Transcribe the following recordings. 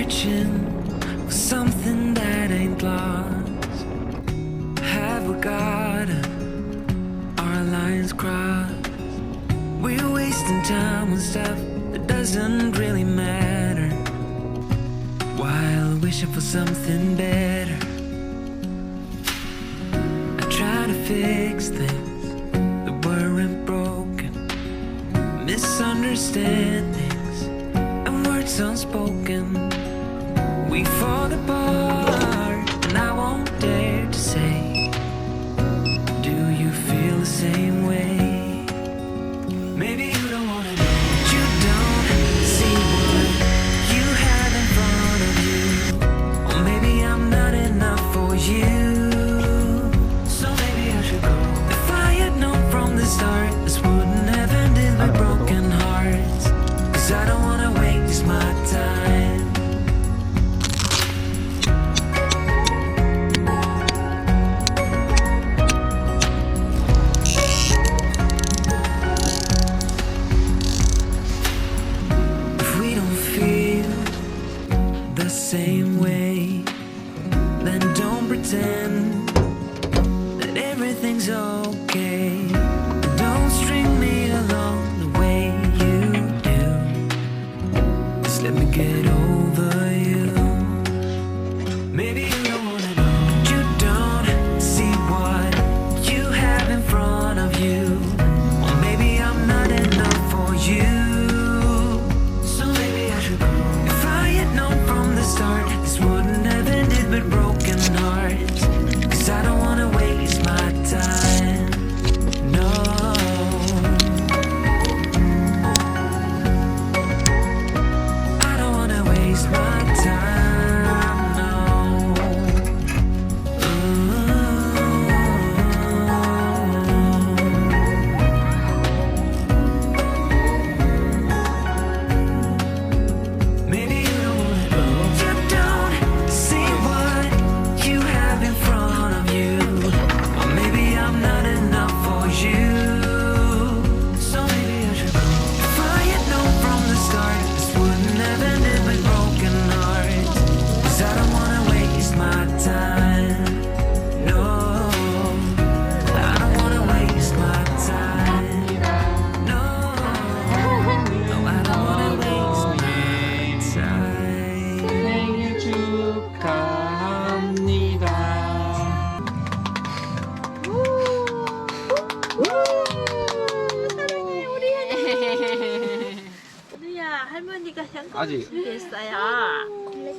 searching for something that ain't lost. Have we got our lines crossed? We're wasting time on stuff that doesn't really matter, while wishing for something better. I try to fix things that weren't broken, misunderstandings and words unspoken. We fall apart and I won't dare to say, do you feel the same way? Maybe you don't wanna know, but you don't see what you have in front of you. Or maybe I'm not enough for you, so maybe I should go. If I had known from the start, this wouldn't have ended with broken hearts. Cause I don't wanna waste my time. Same way, then don't pretend that everything's okay. Don't string me along the way you do. Just let me get over you. Maybe you don't wanna know, but you don't see what you have in front of you. Or maybe I'm not enough for you. This wouldn't have ended with broken hearts. Cause I don't wanna waste my time. No, I don't wanna waste my time. No. Maybe you don't wanna know, you don't see what you have in front of you. Or maybe I'm not enough for you, so maybe I should go. If I had known from the start, this wouldn't have ended with broken hearts. Cause I don't wanna waste my time. No, I don't wanna waste my time. No, no, I don't wanna waste my time. 생일 축하합니다. 사랑해 우리 현우. 현우야 할머니가 현금 아직. 준비했어요.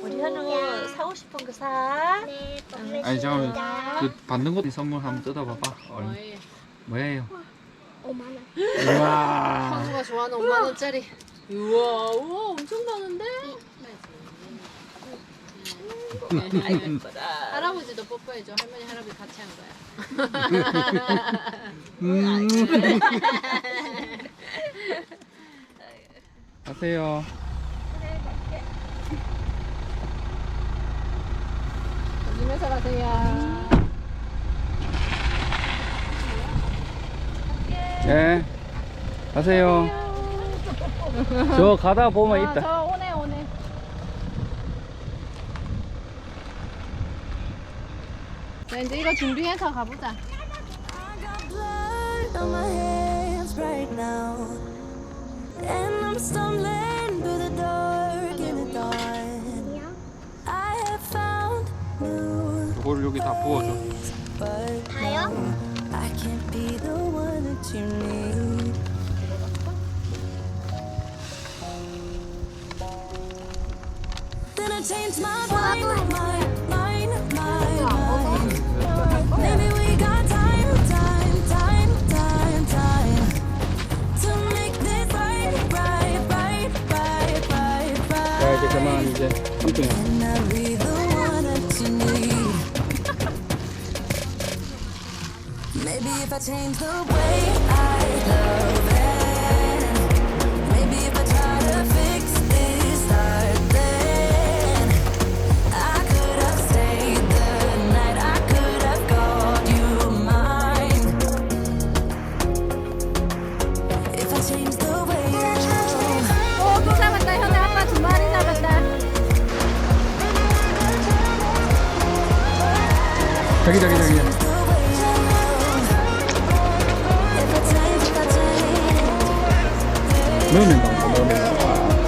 우리 현우 사고 싶은 거 사. 네, 아니 잠깐만, 고맙습니다. 그 받는 거 선물 한번 뜯어봐봐. 뭐예요? 5만 원. 우와. 현우가 좋아하는 5만 원짜리. 우와, 우와, 엄청 많은데? 아이고 예뻐라. 할아버지도 뽀뽀해줘. 할머니, 할아버지 같이 한 거야. 가세요. 조심해서 가세요. 네. 가세요. 저 가다 보면 있다. 저 오네, 오네. 자, 이제 이거 준비해서 가보자. Blood on my hands right now, and I'm stumbling through the dark in the dawn. I have found new 이걸 여기 다 부어줘. ways, but 다요? I can't be the one that you need. Then I changed my mind. Maybe we got time to make this right. 자, 이제 그만 이제 3등이야. And I'll be the one that you need. Maybe if I change the way I love it, maybe if I try to fix this heart, then I could have stayed the night. I could have called you mine. If I change the way I love. 또 잡았다. 현우 아빠 2마리 잡았다. 자기. 넣으면 나온다. 넣으면.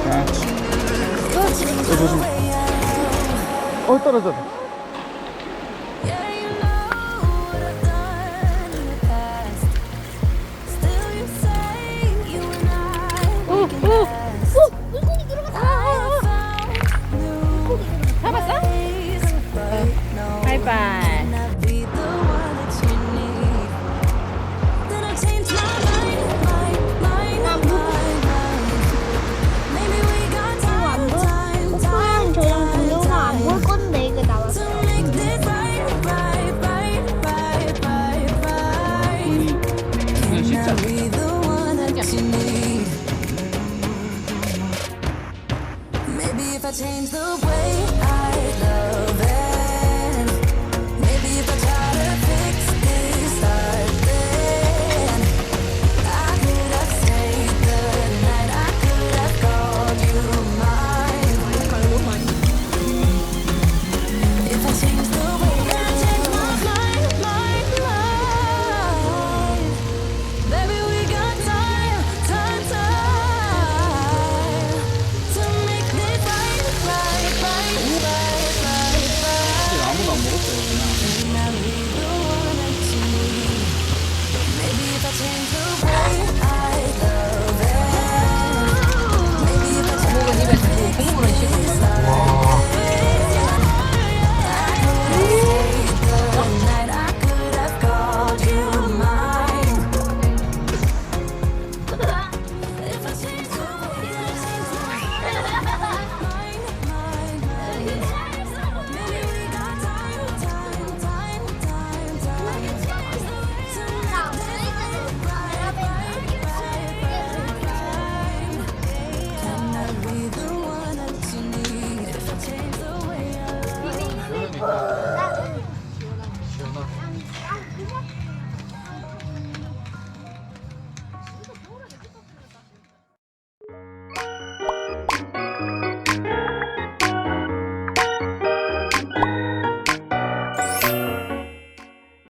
자, 조심. 떨어져. 물고기 들어갔다. 잡았어? 바이바이. 오빠랑 저랑 동영상 안 볼 건데 이거 나왔어. 그냥 씻자. Maybe if I change the way